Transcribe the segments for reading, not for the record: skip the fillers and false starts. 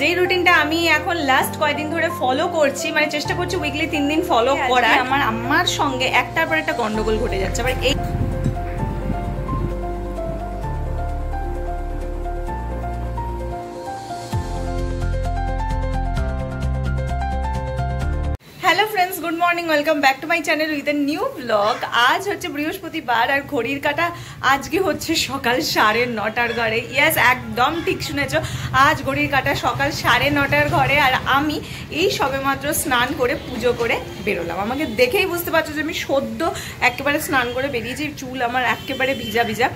যেই রুটিনটা আমি এখন লাস্ট কয়েকদিন ধরে ফলো করছি, মানে চেষ্টা করছি উইকলি 3 দিন ফলো করার। আমার আম্মার সঙ্গে একটার পর একটা গন্ডগোল ঘটে যাচ্ছে। আবার এই hello friends, good morning, welcome back to my channel with a new blog. आज হচ্ছে বৃহস্পতিবার আর ঘড়ির কাঁটা আজকে হচ্ছে সকাল 9:30টার ঘরে। ইয়েস, একদম ঠিক শুনেছো, আজ ঘড়ির কাঁটা সকাল 9:30টার ঘরে। আর আমি এই সবেমাত্র স্নান করে পুজো করে বেরোলাম। আমাকে দেখেই বুঝতে পারছো যে আমি সদ্য একেবারে স্নান করে বেরিয়েছি, চুল আমার একেবারে ভিজা ভিজা।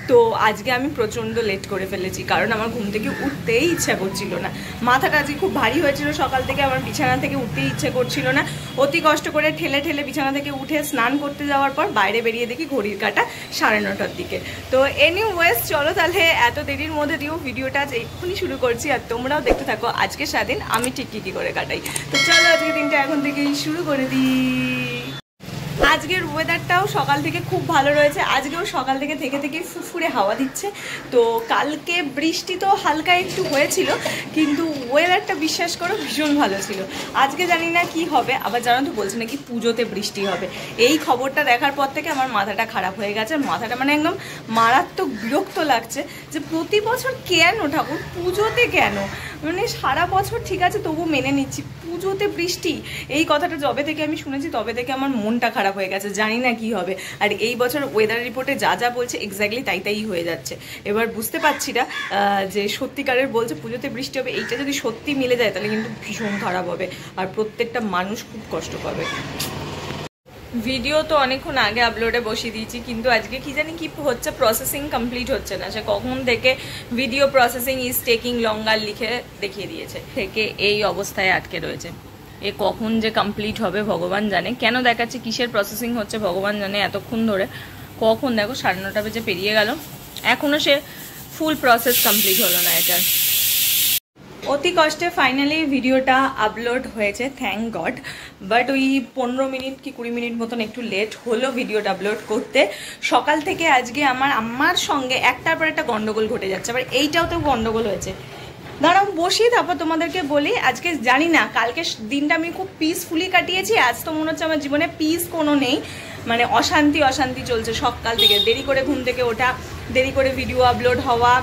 তো আজকে আমি প্রচণ্ড লেট করে ফেলেছি, কারণ আমার ঘুম থেকে উঠতেই ইচ্ছা করছিল না। মাথাটা আজকে খুব ভারী হয়েছিল সকাল থেকে, আমার বিছানা থেকে উঠতেই ইচ্ছে করছিল না। অতি কষ্ট করে ঠেলে ঠেলে বিছানা থেকে উঠে স্নান করতে যাওয়ার পর বাইরে বেরিয়ে দেখি ঘড়ির কাঁটা 9:30টার দিকে। তো এনিওয়েজ, চলো তাহলে এত দেরির মধ্যে দিয়েও ভিডিওটা আজ এক্ষুনি শুরু করছি, আর তোমরাও দেখতে থাকো আজকে সারাদিন আমি ঠিক কী করে কাটাই। তো চলো আজকে দিনটা এখন থেকেই শুরু করে দিই। আজকের ওয়েদারটাও সকাল থেকে খুব ভালো রয়েছে। আজকেও সকাল থেকে থেকে ফুরফুরে হাওয়া দিচ্ছে। তো কালকে বৃষ্টি তো হালকা একটু হয়েছিল, কিন্তু ওয়েদারটা বিশ্বাস করো ভীষণ ভালো ছিল। আজকে জানি না কি হবে, আবার জানো তো বলছে নাকি পুজোতে বৃষ্টি হবে। এই খবরটা দেখার পর থেকে আমার মাথাটা খারাপ হয়ে গেছে। মাথাটা মানে একদম মারাত্মক বিরক্ত লাগছে যে প্রতি বছর কেন ঠাকুর, পুজোতে কেন? মানে সারা বছর ঠিক আছে তবু মেনে নিচ্ছি, পুজোতে বৃষ্টি, এই কথাটা যবে থেকে আমি শুনেছি তবে থেকে আমার মনটা খারাপ হয়ে গেছে। জানি না কি হবে। আর এই বছর ওয়েদার রিপোর্টে যা যা বলছে এক্স্যাক্টলি তাই হয়ে যাচ্ছে। এবার বুঝতে পারছি না যে সত্যিকারের বলছে পুজোতে বৃষ্টি হবে, এইটা যদি সত্যি মিলে যায় তাহলে কিন্তু ভীষণ খারাপ হবে, আর প্রত্যেকটা মানুষ খুব কষ্ট পাবে। ভিডিও তো অনেকক্ষণ আগে আপলোডে বসিয়ে দিয়েছি, কিন্তু আজকে কি জানি কি হচ্ছে, প্রসেসিং কমপ্লিট হচ্ছে না। সে কখন থেকে ভিডিও প্রসেসিং ইজ টেকিং লঙ্গার লিখে দেখিয়ে দিয়েছে, থেকে এই অবস্থায় আটকে রয়েছে। এ কখন যে কমপ্লিট হবে ভগবান জানে। কেন দেখাচ্ছে, কিসের প্রসেসিং হচ্ছে ভগবান জানে এতক্ষণ ধরে। কখন দেখো 9:30 বেজে পেরিয়ে গেল, এখনও সে ফুল প্রসেস কমপ্লিট হলো না এটার। অতি কষ্টে ফাইনালি ভিডিওটা আপলোড হয়েছে, থ্যাংক গড। বাট ওই 15 মিনিট কি 20 মিনিট মতন একটু লেট হলো ভিডিওটা আপলোড করতে। সকাল থেকে আজকে আমার আম্মার সঙ্গে একটার পর একটা গন্ডগোল ঘটে যাচ্ছে। আবার এইটাও তো গন্ডগোল হয়েছে। দাঁড়াও বসি, তারপর তোমাদেরকে বলি। আজকে জানি না, কালকে দিনটা আমি খুব পিসফুলি কাটিয়েছি, আজ তো মনে হচ্ছে আমার জীবনে পিস কোনো নেই। মানে অশান্তি অশান্তি চলছে সকাল থেকে। দেরি করে ঘুম থেকে ওঠা, দেরি করে ভিডিও আপলোড হওয়া,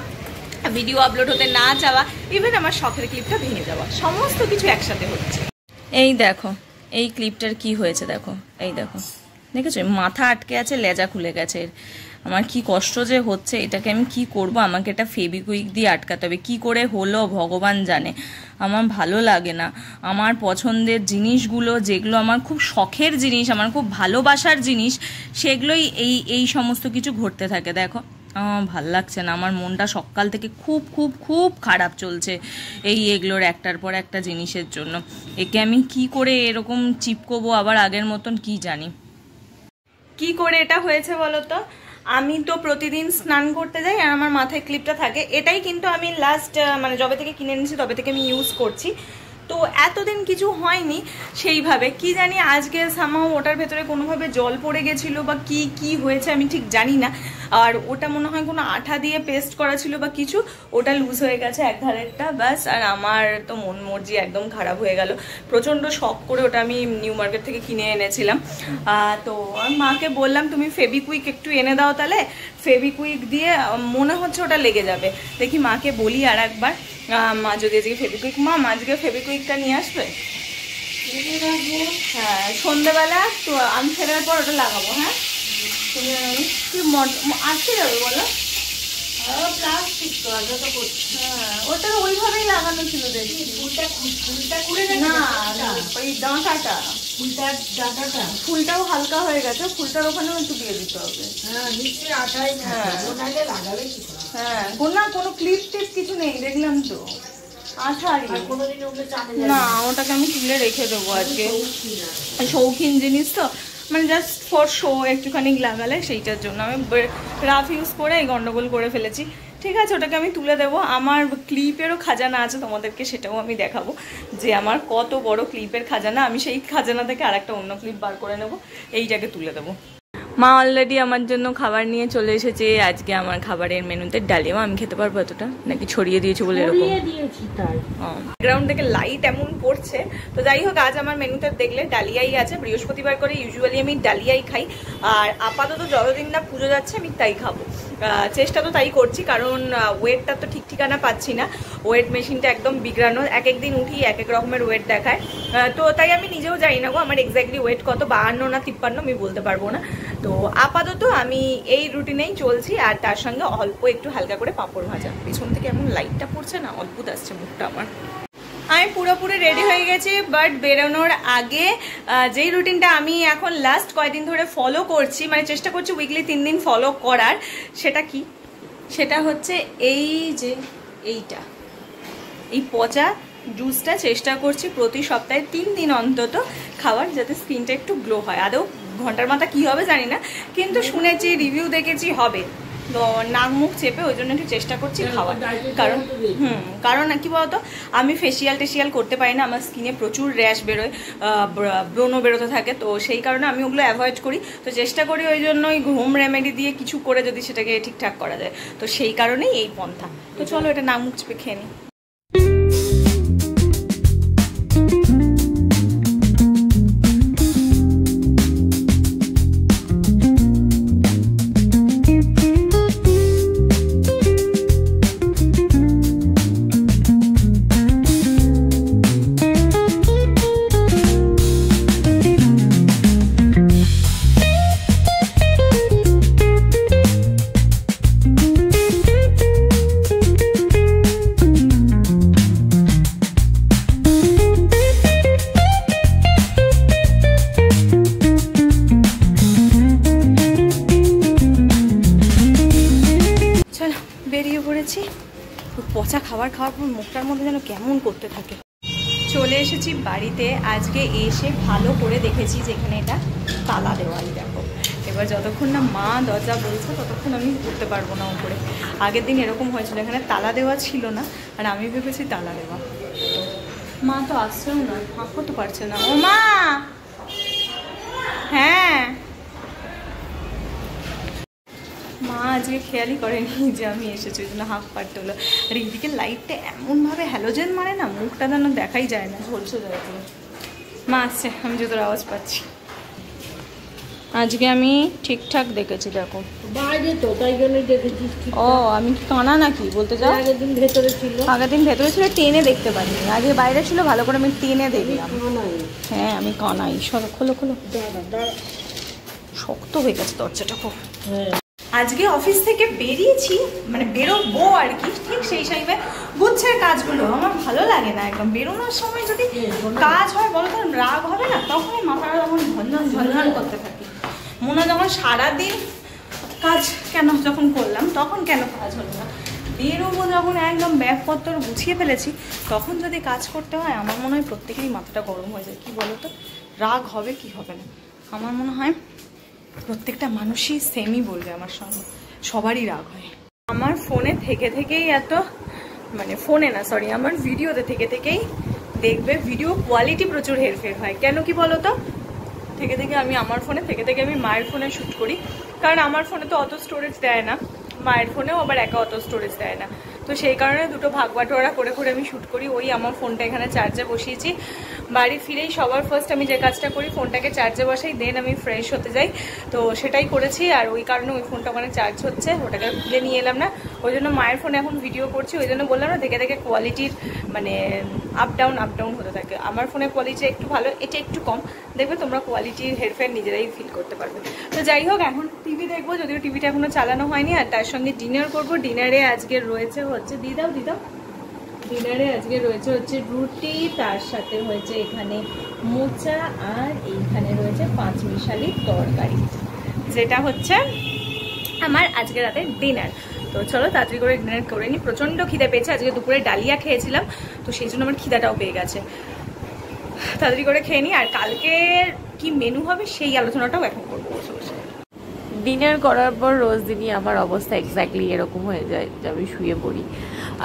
ভিডিও আপলোড হতে না যাওয়া, ইভেন আমার শখের ক্লিপটা ভেঙে যাওয়া, সমস্ত কিছু একসাথে হচ্ছে। এই দেখো এই ক্লিপটার কি হয়েছে, দেখো এই দেখো, দেখেছো মাথা আটকে আছে, লেজা খুলে গেছে। আমার কি কষ্ট যে হচ্ছে, এটাকে আমি কি করব? আমাকে এটা ফেবিকুইক দিয়ে আটকাতে হবে। কি করে হলো ভগবান জানে। আমার ভালো লাগে না। আমার পছন্দের জিনিসগুলো, যেগুলো আমার খুব শখের জিনিস, আমার খুব ভালোবাসার জিনিস, সেগুলোই এই সমস্ত কিছু ঘটতে থাকে। দেখো আমার ভাল লাগছে না, আমার মনটা সকাল থেকে খুব খুব খুব খারাপ চলছে এগুলোর একটার পর একটা জিনিসের জন্য। একে আমি কি করে এরকম চিপকবো আবার আগের মতন কি জানি। কি করে এটা হয়েছে বলো তো? আমি তো প্রতিদিন স্নান করতে যাই আর আমার মাথায় ক্লিপটা থাকে। এটাই কিন্তু আমি লাস্ট মানে যবে থেকে কিনে নিয়েছি তবে থেকে আমি ইউজ করছি। তো এতদিন কিছু হয়নি সেইভাবে। কি জানি আজকে সামহাও ওটার ভেতরে কোনোভাবে জল পড়ে গেছিলো বা কি হয়েছে আমি ঠিক জানি না। আর ওটা মনে হয় কোনো আঠা দিয়ে পেস্ট করা ছিল বা কিছু, ওটা লুজ হয়ে গেছে এক ধারেরটা, ব্যাস। আর আমার তো মন মর্জি একদম খারাপ হয়ে গেল। প্রচণ্ড শখ করে ওটা আমি নিউ মার্কেট থেকে কিনে এনেছিলাম। তো আমি মাকে বললাম তুমি ফেবিকুইক একটু এনে দাও, তাহলে ফেবিকুইক দিয়ে মনে হচ্ছে ওটা লেগে যাবে। দেখি মাকে বলি আর একবার, মা যদি আজকে ফেবিকুইক, আজকে ফেবিকুইকটা নিয়ে আসবে। হ্যাঁ সন্ধ্যেবেলা তো আমি ফেরার পর ওটা লাগাবো। হ্যাঁ তুমি কি আটকে যাবে বলো? প্লাস্টিক তো হ্যাঁ, ওটা ওইভাবেই লাগানো ছিল। দেখি না ওই ডাঁটাটা, ফুলটাও হালকা হয়ে গেছে, ফুলটার ওখানেও একটু দিয়ে দিতে হবে। হ্যাঁ না কোনো ক্লিপ টিপ কিছু নেই দেখলাম তো। আচ্ছা না, ওটাকে আমি তুলে রেখে দেবো আজকে। শৌখিন জিনিস তো, মানে জাস্ট ফর শো একটুখানি লাগালে, সেইটার জন্য আমি রাফ ইউজ করে এই গন্ডগোল করে ফেলেছি। ঠিক আছে, ওটাকে আমি তুলে দেবো। আমার ক্লিপেরও খাজানা আছে, তোমাদেরকে সেটাও আমি দেখাবো যে আমার কত বড় ক্লিপের খাজানা। আমি সেই খাজানা থেকে আরেকটা অন্য ক্লিপ বার করে নেবো, এইটাকে তুলে দেবো। মা অলরেডি আমার জন্য খাবার নিয়ে চলে এসেছে। আজকে আমার খাবারের মেনুতে ডালিয়া। আমি খেতে পারবো এতটা নাকি ছড়িয়ে দিয়েছি বলে এরকম? ব্যাকগ্রাউন্ড থেকে লাইট এমন পড়ছে। তো যাই হোক, আজ আমার মেনুতে দেখলে ডালিয়াই আছে। বৃহস্পতিবার করে ইউজুয়ালি আমি ডালিয়াই খাই, আর আপাতত যতদিন না পুজো যাচ্ছে আমি তাই খাবো। চেষ্টা তো তাই করছি, কারণ ওয়েটটা তো ঠিক ঠিকানা পাচ্ছি না। ওয়েট মেশিনটা একদম বিগড়ানো, এক এক দিন উঠি এক এক রকমের ওয়েট দেখায়। তো তাই আমি নিজেও জানি না গো আমার এক্স্যাক্টলি ওয়েট কত, 52 না 53 আমি বলতে পারবো না। তো আপাতত আমি এই রুটিনেই চলছি, আর তার সঙ্গে অল্প একটু হালকা করে পাঁপড় ভাজা। পেছন থেকে এমন লাইটটা পড়ছে না, অদ্ভুত আসছে মুখটা আমার। আমি পুরোপুরি রেডি হয়ে গেছি, বাট বেরোনোর আগে যেই রুটিনটা আমি এখন লাস্ট কয়েকদিন ধরে ফলো করছি, মানে চেষ্টা করছি উইকলি 3 দিন ফলো করার, সেটা কি? সেটা হচ্ছে এই যে এইটা, এই পচা জুসটা চেষ্টা করছি প্রতি সপ্তাহে 3 দিন অন্তত খাওয়ার, যাতে স্কিনটা একটু গ্লো হয়। আদৌ ঘন্টার মাথা কি হবে জানি না, কিন্তু শুনেছি, রিভিউ দেখেছি হবে। তো নাক মুখ চেপে ওই জন্য একটু চেষ্টা করছি খাওয়ার। কারণ কি বলতো, আমি ফেসিয়াল করতে পারি না, আমার স্কিনে প্রচুর র্যাশ বেরোয়, ব্রণ বেরোতে থাকে। তো সেই কারণে আমি ওগুলো অ্যাভয়েড করি। তো চেষ্টা করি ওই জন্য ওই হোম রেমেডি দিয়ে কিছু করে যদি সেটাকে ঠিকঠাক করা যায়। তো সেই কারণেই এই পন্থা। তো চলো এটা নাক মুখ চেপে খেয়ে নিই। বেরিয়ে পড়েছি। পচা খাওয়ার পর মুখটার মধ্যে যেন কেমন করতে থাকে। চলে এসেছি বাড়িতে। আজকে এসে ভালো করে দেখেছি যেখানে এটা তালা দেওয়াই। দেখো, এবার যতক্ষণ না মা দরজা বলছে ততক্ষণ আমি উঠতে পারবো না উপরে। আগের দিন এরকম হয়েছিল, এখানে তালা দেওয়া ছিল না, আর আমি ভেবেছি তালা দেওয়া। মা তো আসছেও না, হাঁক করতে পারছে না। ও মা, হ্যাঁ, মা আজকে খেয়ালই করেনি যে আমি এসেছি, ওই জন্য হাফ পারতে হলো। আর এইদিকে লাইটটা এমনভাবে হ্যালোজেন মারে না, মুখটা যেন দেখাই যায় না, ঝলসে যায় পুরো। মা আসছে, আমি যতটা আওয়াজ পাচ্ছি। আজকে আমি ঠিকঠাক দেখেছি, দেখো বাইরে তো, তাই জন্য দেখেছি। ও, আমি কি কানা নাকি বলতে চাও? আগের দিন ভেতরে ছিল, আগের দিন ভেতরে ছিল, টেনে দেখতে পারিনি। আজকে বাইরে ছিল, ভালো করে আমি টেনে দেখলাম। হ্যাঁ, আমি কানাই। সরো, খোলো খোলো। শক্ত হয়ে গেছে দরজাটা খুব। আজকে অফিস থেকে বেরিয়েছি, মানে বেরোবো আর কি, ঠিক সেই টাইমে গুচ্ছের কাজগুলো আমার ভালো লাগে না একদম। বেরোনোর সময় যদি কাজ হয় বলো তো, রাগ হবে না? তখনই মাথাটা যখন ঝনঝন করতে থাকে, মনে হয় যখন সারাদিন কাজ কেন যখন করলাম, তখন কেন কাজ হলো না। বেরোবো যখন একদম ব্যাগপত্র গুছিয়ে ফেলেছি, তখন যদি কাজ করতে হয়, আমার মনে হয় প্রত্যেকেরই মাথাটা গরম হয়ে যায়। কি বলো তো, রাগ হবে কি হবে না? আমার মনে হয় প্রত্যেকটা মানুষই সেমই বলবে আমার সঙ্গে, সবারই রাগ হয়। আমার ফোনে থেকে থেকেই এত, মানে ফোনে না সরি, আমার ভিডিওতে থেকে থেকেই দেখবে ভিডিও কোয়ালিটি প্রচুর হেরফের হয়। কেন কি বলো তো, থেকে আমি আমার ফোনে থেকে আমি মায়ের ফোনে শ্যুট করি, কারণ আমার ফোনে তো অত স্টোরেজ দেয় না, মায়ের ফোনেও আবার একা অত স্টোরেজ দেয় না। তো সেই কারণে দুটো ভাগ বাটোয়ারা করে আমি শ্যুট করি। ওই আমার ফোনটা এখানে চার্জে বসিয়েছি। বাড়ি ফিরেই সবার ফার্স্ট আমি যে কাজটা করি, ফোনটাকে চার্জে বসাই, দেন আমি ফ্রেশ হতে যাই। তো সেটাই করেছি, আর ওই কারণে ওই ফোনটা ওখানে চার্জ হচ্ছে, ওটাকে খুলে নিয়ে এলাম না। ওই জন্য মায়ের ফোনে এখন ভিডিও করছি, ওই জন্য বললাম না, দেখে কোয়ালিটির মানে আপ ডাউন হতে থাকে। আমার ফোনের কোয়ালিটি একটু ভালো, এটা একটু কম, দেখবে তোমরা কোয়ালিটির হেরফের নিজেরাই ফিল করতে পারবে। তো যাই হোক, এখন টিভি দেখবো, যদিও টিভিটা এখনো চালানো হয়নি। আর তার সঙ্গে ডিনার করবো। ডিনারে আজকে রয়েছে হচ্ছে দিদাও ডিনারে আজকে রয়েছে হচ্ছে রুটি, তার সাথে হয়েছে এখানে মোচা, আর এইখানে রয়েছে পাঁচমিশালি তরকারি, যেটা হচ্ছে আমার আজকে রাতে ডিনার। তো চলো তাড়াতাড়ি করে ডিনার করে নিই। প্রচণ্ড খিদে পেয়েছে, আজকে দুপুরে ডালিয়া খেয়েছিলাম, তো সেই জন্য আমার খিদাটাও পেয়ে গেছে। তাড়াতাড়ি করে খেয়ে নিই, আর কালকের কি মেনু হবে সেই আলোচনাটাও এখন করবো বসে বসে। ডিনার করার পর রোজ দিনই আমার অবস্থা এক্স্যাক্টলি এরকম হয়ে যায় যে আমি শুয়ে পড়ি।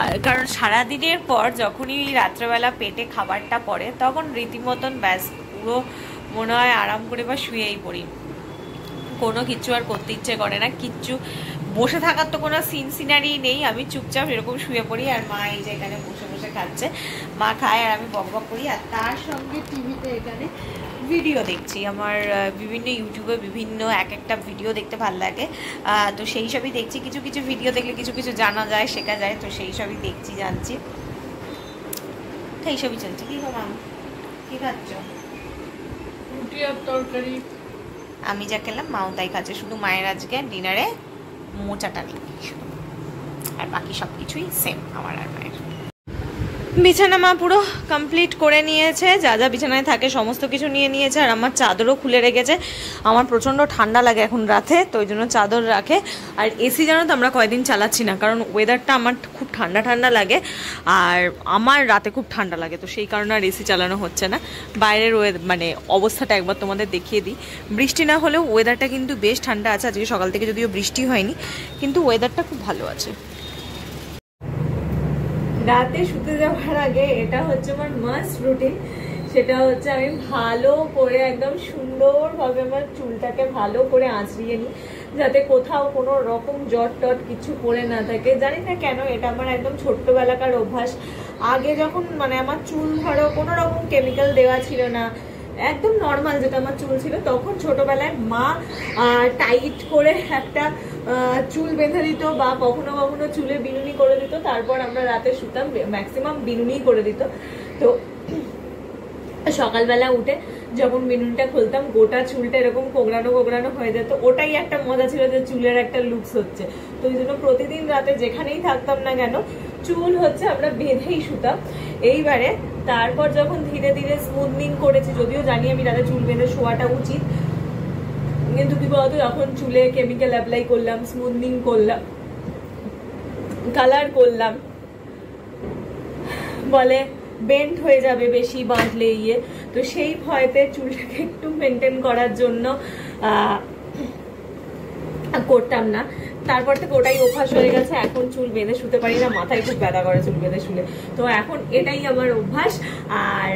আর কারণ সারাদিনের পর যখনই রাত্রেবেলা পেটে খাবারটা পড়ে, তখন রীতিমতন ব্যাস পুরো মনে হয় আরাম করে বা শুয়েই পড়ি। কোনো কিচ্ছু আর করতে ইচ্ছে করে না, কিচ্ছু বসে থাকার তো কোনো সিনারি নেই। আমি চুপচাপ এরকম শুয়ে পড়ি, আর মা এই যে এখানে বসে বসে খাচ্ছে, মা খায় আর আমি বক বক করি, আর তার সঙ্গে টিভিতে এখানে ভিডিও দেখছি। আমার বিভিন্ন ইউটিউবে বিভিন্ন একটা ভিডিও দেখতে ভালো লাগে, তো সেই সবই দেখছি। কিছু কিছু ভিডিও দেখলে কিছু কিছু জানা যায়, শেখা যায়, তো সেই সবই দেখছি, জানছি, তো এইসবই চলছে। কি খাবো, কি খাচ্ছ? রুটি আর তরকারি। আমি যা খেলাম মাও তাই খাচ্ছে, শুধু মায়ের আজকে ডিনারে মোচাটা নেই, আর বাকি সব কিছুই সেম আমার আর মায়ের। বিছানা মা পুরো কমপ্লিট করে নিয়েছে, যা যা বিছানায় থাকে সমস্ত কিছু নিয়ে নিয়েছে, আর আমার চাদরও খুলে রেখেছে। আমার প্রচণ্ড ঠান্ডা লাগে এখন রাতে, তো ওই জন্য চাদর রাখে। আর এসি জানো তো আমরা কয়েকদিন চালাচ্ছি না, কারণ ওয়েদারটা আমার খুব ঠান্ডা ঠান্ডা লাগে, আর আমার রাতে খুব ঠান্ডা লাগে, তো সেই কারণে আর এসি চালানো হচ্ছে না। বাইরের মানে অবস্থাটা একবার তোমাদের দেখিয়ে দিই। বৃষ্টি না হলেও ওয়েদারটা কিন্তু বেশ ঠান্ডা আছে। আজকে সকাল থেকে যদিও বৃষ্টি হয়নি, কিন্তু ওয়েদারটা খুব ভালো আছে। রাতে শুতে যাওয়ার আগে এটা হচ্ছে আমার মাস্ট রুটিন, সেটা হচ্ছে আমি ভালো করে একদম সুন্দরভাবে আমার চুলটাকে ভালো করে আঁচড়িয়ে নিই, যাতে কোথাও কোনো রকম জট টট কিছু পড়ে না থাকে। জানি না কেন, এটা আমার একদম ছোট্টবেলাকার অভ্যাস। আগে যখন মানে আমার চুল ধরো কোনো রকম কেমিক্যাল দেওয়া ছিল না, একদম নর্মাল যেটা আমার চুল ছিল, তখন ছোটবেলায় মা টাইট করে একটা চুল বেঁধে দিত, বা কখনো কখনো চুলে বিনুনি করে দিত, তারপর আমরা রাতে শুতাম, ম্যাক্সিমাম বিনুনি করে দিত। তো সকালবেলা উঠে যখন বিনুনটা খুলতাম, গোটা চুলটা এরকম কোগড়ানো কোগড়ানো হয়ে যেত, ওটাই একটা মজা ছিল যে চুলের একটা লুকস হচ্ছে। তো ওই জন্য প্রতিদিন রাতে যেখানেই থাকতাম না কেন, চুল হচ্ছে আমরা বেঁধেই শুতাম। এইবারে তারপর যখন ধীরে ধীরে স্মুথনিং করেছি, যদিও জানি আমি রাতে চুল বেঁধে শোয়াটা উচিত, কিন্তু কি বলতো, যখন চুলে কেমিক্যাল অ্যাপ্লাই করলাম, স্মুথনিং করলাম, কালার করলাম, বলে বেন্ড হয়ে যাবে বেশি বাঁধলে ইয়ে, তো সেই ভয়তে চুলটাকে একটু মেনটেন করার জন্য করতাম না। তারপর থেকে ওটাই অভ্যাস হয়ে গেছে, এখন চুল বেঁধে শুতে পারি না, মাথায় খুব ব্যথা করে চুল বেঁধে শুলে, তো এখন এটাই আমার অভ্যাস। আর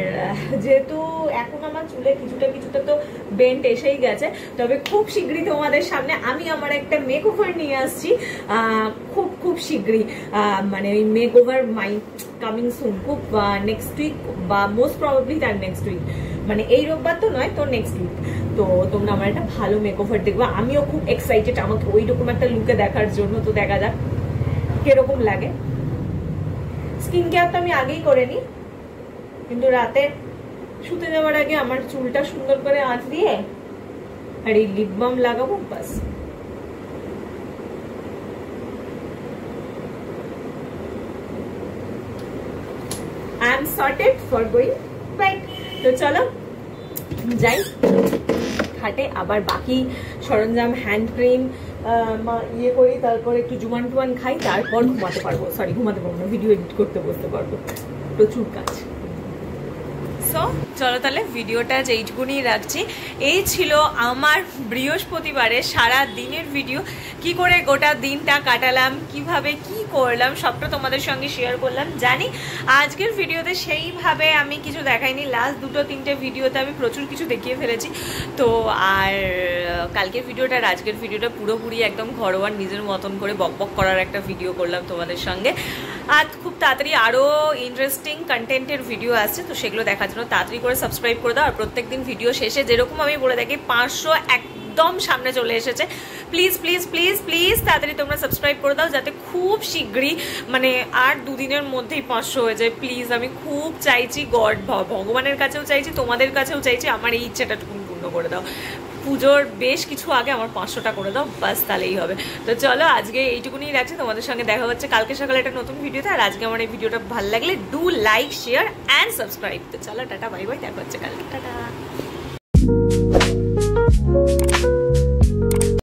যেহেতু এখন আমার চুলে কিছুটা কিছুটা তো বেন্ড এসেই গেছে, তবে খুব শীঘ্রই তোমাদের সামনে আমি আমার একটা মেক ওভার নিয়ে আসছি, খুব খুব শীঘ্রই, মানে ওই মেক ওভার মাই কামিং সুন, খুব নেক্সট উইক বা মোস্ট প্রবাবলি তার নেক্সট উইক, মানে এই রোববার তো নয়, তো নেক্সট উইক। তো তোমরা আমার একটা ভালো মেক ওভার দেখবে, আমিও খুব এক্সাইটেড আমাকে ওই রকম একটা লুকে দেখার জন্য। তো দেখা যাক কিরকম লাগে। স্কিন কেয়ার তো আমি আগেই করে নি, কিন্তু রাতে শুতে যাওয়ার আগে আমার চুলটা সুন্দর করে আঁচড়িয়ে আর এই লিপ বাম লাগাবো, বাস। I am sorted for going back. তো চলো যাই খাটে, আবার বাকি সরঞ্জাম হ্যান্ড ক্রিম ইয়ে করি, তারপর একটু জুমান টুমান খাই, তারপর ঘুমাতে পারবো। সরি, ঘুমাতে পারবো না, ভিডিও এডিট করতে বসতে পারবো, প্রচুর কাজ। সো চলো তাহলে ভিডিওটা যেইটুকুনি রাখছি। এই ছিল আমার বৃহস্পতিবারে সারা দিনের ভিডিও, কি করে গোটা দিনটা কাটালাম, কিভাবে কি করলাম, সবটা তোমাদের সঙ্গে শেয়ার করলাম। জানি আজকের ভিডিওতে সেইভাবে আমি কিছু দেখাইনি, লাস্ট দুটো তিনটে ভিডিওতে আমি প্রচুর কিছু দেখিয়ে ফেলেছি। তো আর কালকের ভিডিওটা আর আজকের ভিডিওটা পুরোপুরি একদম ঘরোয়া নিজের মতন করে বকবক করার একটা ভিডিও করলাম তোমাদের সঙ্গে। আর খুব তাড়াতাড়ি আরও ইন্টারেস্টিং কন্টেন্টের ভিডিও আসছে, তো সেগুলো দেখার জন্য তাড়াতাড়ি করে সাবস্ক্রাইব করে দাও। আর প্রত্যেকদিন ভিডিও শেষে যেরকম আমি বলে থাকি 500 একদম সামনে চলে এসেছে, প্লিজ প্লিজ প্লিজ প্লিজ তাড়াতাড়ি তোমরা সাবস্ক্রাইব করে দাও, যাতে খুব শীঘ্রই মানে আর দুদিনের মধ্যেই 500 হয়ে যায়। প্লিজ আমি খুব চাইছি, গড ভগবানের কাছেও চাইছি, তোমাদের কাছেও চাইছি, আমার এই ইচ্ছেটা পূর্ণ করে দাও। পুজোর বেশ কিছু আগে আমার 500টা করে দাও, বাস, তাহলেই হবে। তো চলো আজকে এইটুকুনি রাখছি, তোমাদের সঙ্গে দেখা হচ্ছে কালকে সকালে একটা নতুন ভিডিওতে। আর আজকে আমার এই ভিডিওটা ভালো লাগলে do like, share and subscribe. তো চলো টাটা, বাই বাই, দেখা হচ্ছে কালকে, টাটা।